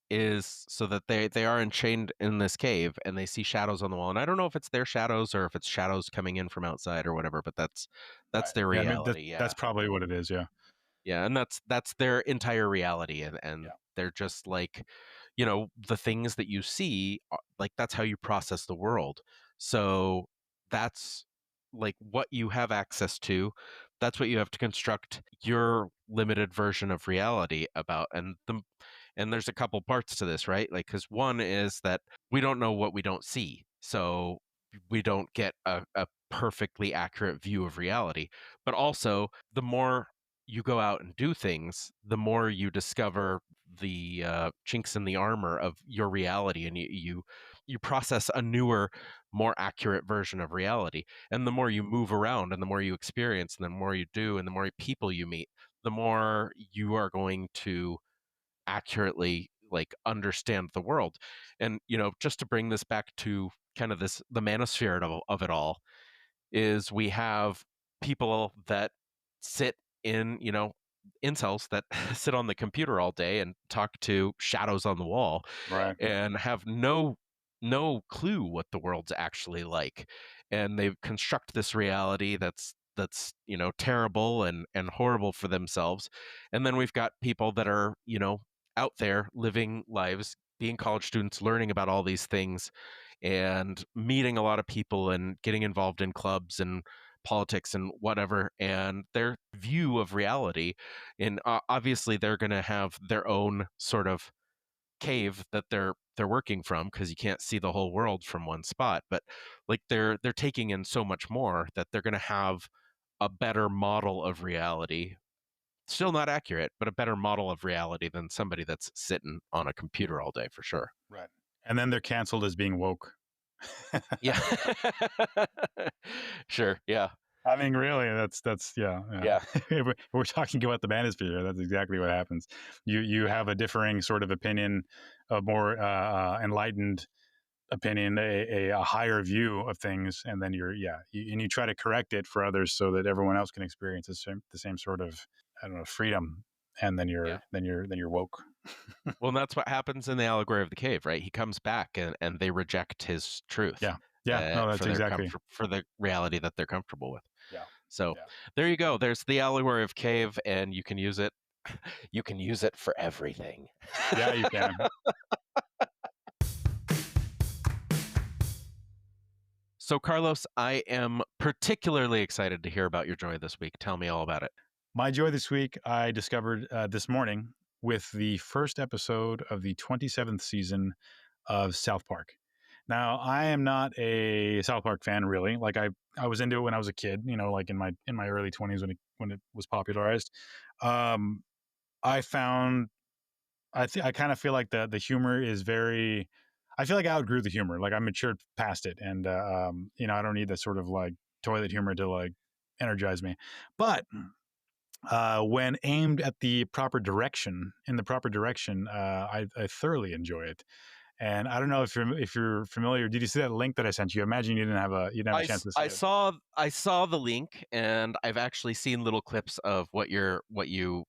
is so that they are enchained in this cave and they see shadows on the wall. And I don't know if it's their shadows or if it's shadows coming in from outside or whatever, but that's Right. their Yeah, I mean reality. Yeah. that's probably what it is. Yeah. Yeah, and that's their entire reality, Yeah. and they're just like, the things that you see, like that's how you process the world. So that's like what you have access to. That's what you have to construct your limited version of reality about. And there's a couple parts to this, right? Like, because one is that we don't know what we don't see, so we don't get a perfectly accurate view of reality. But also, the more you go out and do things, the more you discover the chinks in the armor of your reality, and you process a newer, more accurate version of reality. And the more you move around, and the more you experience, and the more you do, and the more people you meet, the more you are going to accurately like understand the world. And just to bring this back to kind of the manosphere of it all, is we have people that sit in, incels that sit on the computer all day and talk to shadows on the wall Right. and have no clue what the world's actually like. And they construct this reality that's terrible and horrible for themselves. And then we've got people that are out there living lives, being college students, learning about all these things and meeting a lot of people and getting involved in clubs and politics and whatever, and their view of reality. And obviously they're going to have their own sort of cave that they're working from, because you can't see the whole world from one spot. But like they're taking in so much more that they're going to have a better model of reality, still not accurate, but a better model of reality than somebody that's sitting on a computer all day, for sure. Right. And then they're canceled as being woke. Yeah. Sure. Yeah. I mean, really, that's yeah. Yeah. We're talking about the manosphere. That's exactly what happens. You have a differing sort of opinion, a more enlightened opinion, a higher view of things, and then and you try to correct it for others so that everyone else can experience the same sort of, I don't know, freedom. And then Yeah. you're woke. Well, and that's what happens in the allegory of the cave, right? He comes back and they reject his truth. Yeah. Yeah. No, that's For their exactly. comfort, for the reality that they're comfortable with. Yeah. So Yeah. there you go. There's the allegory of cave, and you can use it. You can use it for everything. Yeah, you can. So, Carlos, I am particularly excited to hear about your joy this week. Tell me all about it. My joy this week, I discovered this morning with the first episode of the 27th season of South Park. Now, I am not a South Park fan, really. Like I was into it when I was a kid, like in my early 20s when it was popularized. I found I kind of feel like the humor is very. I feel like I outgrew the humor. Like I matured past it, and I don't need that sort of like toilet humor to like energize me. But when aimed at the proper direction, I thoroughly enjoy it. And I don't know if you're familiar. Did you see that link that I sent you? I imagine you didn't have a chance to see it. I saw the link, and I've actually seen little clips of what you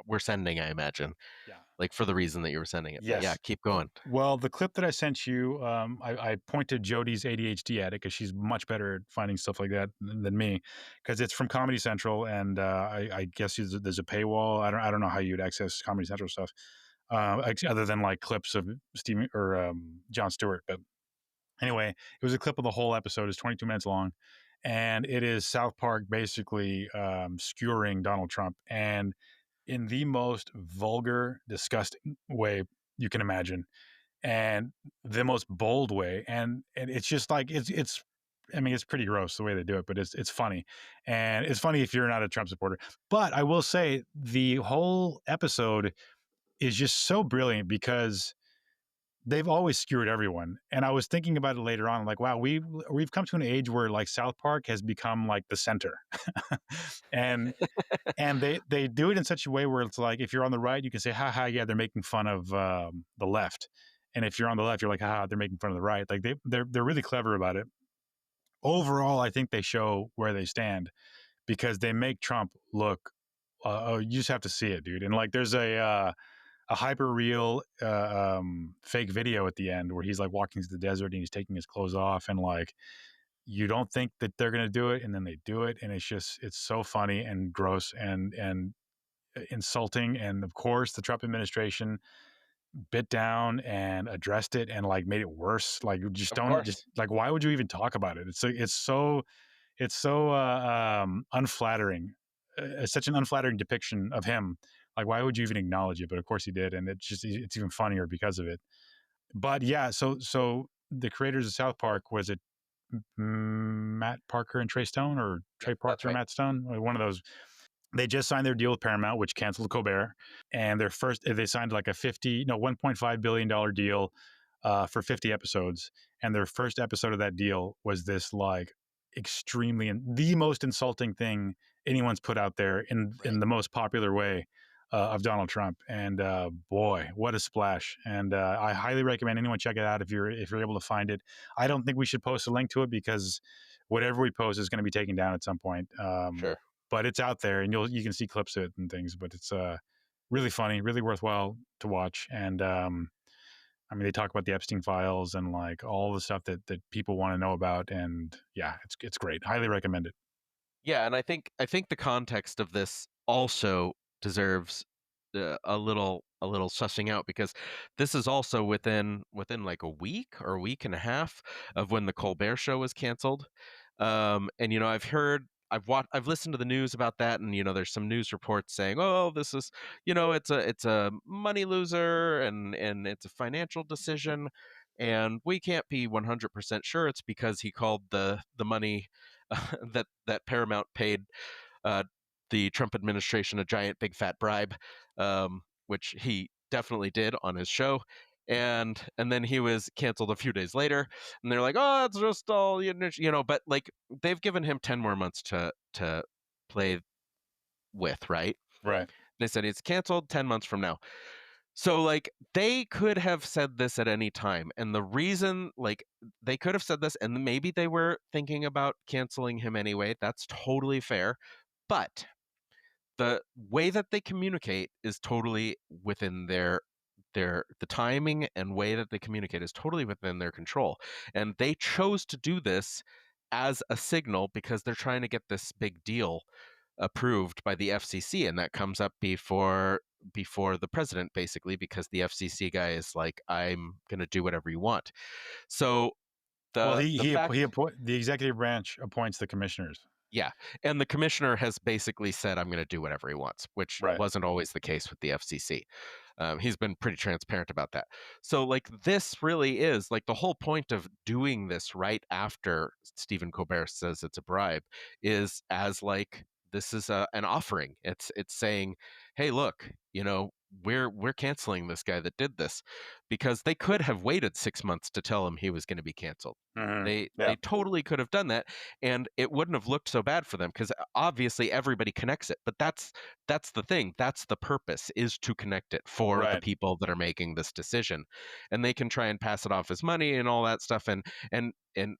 were sending. I imagine, Yeah. like for the reason that you were sending it. But Yes. yeah, keep going. Well, the clip that I sent you, I pointed Jody's ADHD at it because she's much better at finding stuff like that than me, because it's from Comedy Central, and I guess there's a paywall. I don't know how you'd access Comedy Central stuff, other than like clips of Steve or Jon Stewart. But anyway, it was a clip of the whole episode. It's 22 minutes long, and it is South Park basically skewering Donald Trump, and in the most vulgar, disgusting way you can imagine, and the most bold way. And it's just like it's I mean, it's pretty gross the way they do it, but it's funny. And it's funny if you're not a Trump supporter. But I will say the whole episode is just so brilliant because they've always skewered everyone. And I was thinking about it later on, like, wow, we've come to an age where like South Park has become like the center. and and they do it in such a way where it's like if you're on the right, you can say, ha ha, yeah, they're making fun of the left. And if you're on the left, you're like, ha, they're making fun of the right. Like they're really clever about it. Overall, I think they show where they stand because they make Trump look. You just have to see it, dude. And like, there's a hyper real fake video at the end where he's like walking through the desert and he's taking his clothes off, and like you don't think that they're going to do it, and then they do it, and it's so funny and gross and insulting. And of course the Trump administration bit down and addressed it and like made it worse. Like just Of don't, just course. like, why would you even talk about it? It's so unflattering. It's such an unflattering depiction of him. Like, why would you even acknowledge it? But of course he did, and it's even funnier because of it. But yeah, so the creators of South Park, was it Matt Parker and Trey Stone, or Yep, Trey that's Parker and right. Matt Stone? One of those. They just signed their deal with Paramount, which canceled Colbert, and they signed like a $1.5 billion deal for 50 episodes. And their first episode of that deal was this like extremely the most insulting thing anyone's put out there in Right. the most popular way of Donald Trump. And boy, what a splash! And I highly recommend anyone check it out if you're able to find it. I don't think we should post a link to it because whatever we post is going to be taken down at some point. Sure. But it's out there, and you can see clips of it and things. But it's really funny, really worthwhile to watch. And I mean, they talk about the Epstein files and like all the stuff that people want to know about. And yeah, it's great. Highly recommend it. Yeah, and I think the context of this also deserves a little sussing out, because this is also within like a week or a week and a half of when the Colbert Show was canceled. And you know, I've listened to the news about that, and you know, there's some news reports saying, "Oh, this is, you know, it's a money loser, and it's a financial decision, and we can't be 100% sure it's because he called the money that Paramount paid uh, the Trump administration a giant big fat bribe, which he definitely did on his show." And then he was canceled a few days later, and they're like, "Oh, it's just all you know." But like, they've given him 10 more months to play with, right? Right. They said it's canceled 10 months from now. So like, they could have said this at any time, and the reason, like, they could have said this, and maybe they were thinking about canceling him anyway. That's totally fair, but the way that they communicate is totally within the timing and way that they communicate is totally within their control, and they chose to do this as a signal because they're trying to get this big deal approved by the FCC, and that comes up before the president, basically, because the FCC guy is like, "I'm going to do whatever you want." So Well, the fact, the executive branch appoints the commissioners. yeah, and the commissioner has basically said, "I'm going to do whatever he wants," which Right. wasn't always the case with the FCC. He's been pretty transparent about that. So, like, this really is like the whole point of doing this right after Stephen Colbert says it's a bribe, is as like, this is an offering. It's saying, "Hey, look, you know, we're canceling this guy that did this," because they could have waited 6 months to tell him he was going to be canceled. Yeah. They totally could have done that, and it wouldn't have looked so bad for them, because obviously everybody connects it. But that's the thing. That's the purpose, is to connect it for the Right. people that are making this decision, and they can try and pass it off as money and all that stuff. And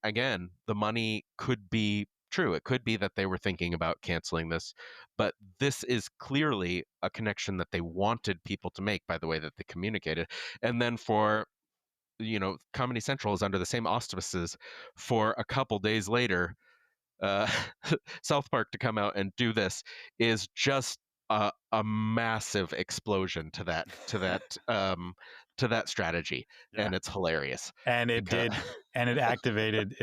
again, the money could be true. It could be that they were thinking about canceling this, but this is clearly a connection that they wanted people to make by the way that they communicated. And then for, you know, Comedy Central is under the same auspices for a couple days later, uh, South Park to come out and do this is just a massive explosion to that strategy, Yeah. and it's hilarious And it because did, and it activated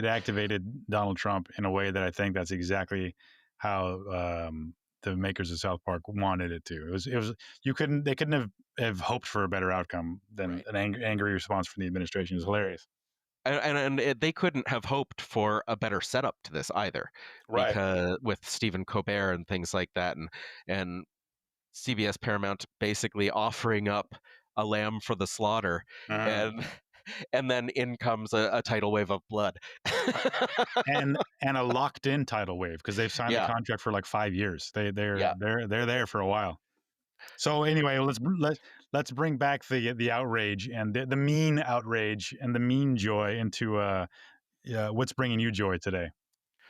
Donald Trump in a way that I think that's exactly how the makers of South Park wanted it to. It was they couldn't have hoped for a better outcome than right. an angry response from the administration. It was hilarious. They couldn't have hoped for a better setup to this either, Right. because with Stephen Colbert and things like that, and CBS Paramount basically offering up a lamb for the slaughter, Mhm. and and then in comes a tidal wave of blood. And a locked in tidal wave because they've signed the Yeah, contract for like 5 years. yeah. They're there for a while. So anyway, let's bring back the outrage and the mean outrage and the mean joy into what's bringing you joy today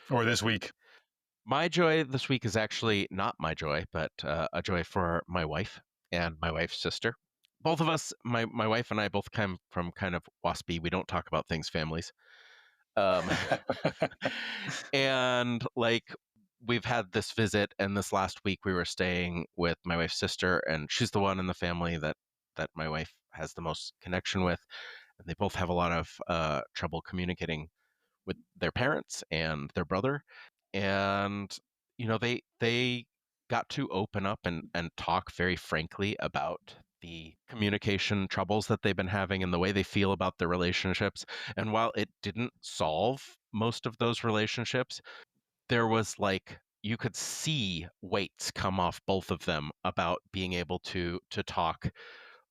or this week. My joy this week is actually not my joy, but a joy for my wife and my wife's sister. both of us, my wife and I both come from kind of waspy. We don't talk about things families. Um, and like we've had this visit, and this last week we were staying with my wife's sister, and she's the one in the family that my wife has the most connection with, and they both have a lot of trouble communicating with their parents and their brother. And they got to open up and talk very frankly about the communication troubles that they've been having and the way they feel about their relationships. And while it didn't solve most of those relationships, there was like you could see weights come off both of them about being able to talk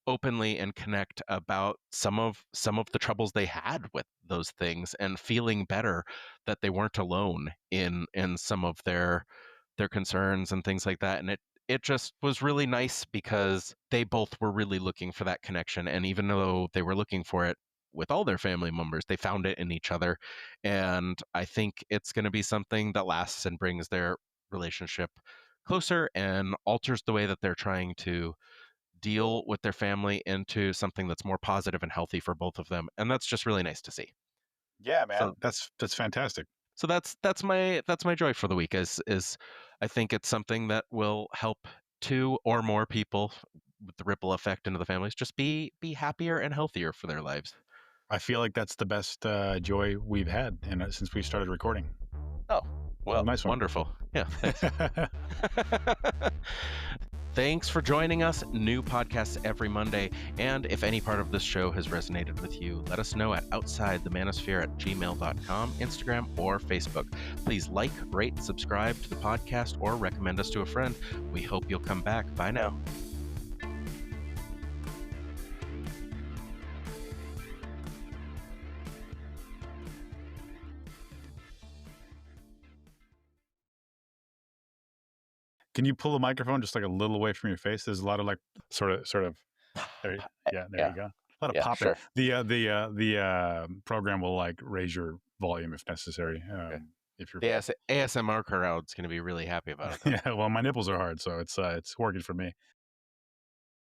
openly and connect about some of the troubles they had with those things, and feeling better that they weren't alone in some of their concerns and things like that. And it just was really nice because they both were really looking for that connection, and even though they were looking for it with all their family members, they found it in each other. And I think it's going to be something that lasts and brings their relationship closer and alters the way that they're trying to deal with their family into something that's more positive and healthy for both of them. And that's just really nice to see. Yeah, So man, that's fantastic. so that's my joy for the week is I think it's something that will help two or more people with the ripple effect into the families just be happier and healthier for their lives. I feel like that's the best joy we've had since we started recording. Oh, well, Nice one. wonderful. Yeah, thanks. Thanks for joining us. New podcasts every Monday. And if any part of this show has resonated with you, let us know at outsidethemanosphere@gmail.com, Instagram, or Facebook. Please like, rate, subscribe to the podcast, or recommend us to a friend. We hope you'll come back. Bye now. Can you pull the microphone just like a little away from your face? There's a lot of like sort of. There, yeah, there you go. A lot of popping. Sure. The program will like raise your volume if necessary. If you're The ASMR crowd's going to be really happy about it. yeah, well, my nipples are hard, so it's working for me.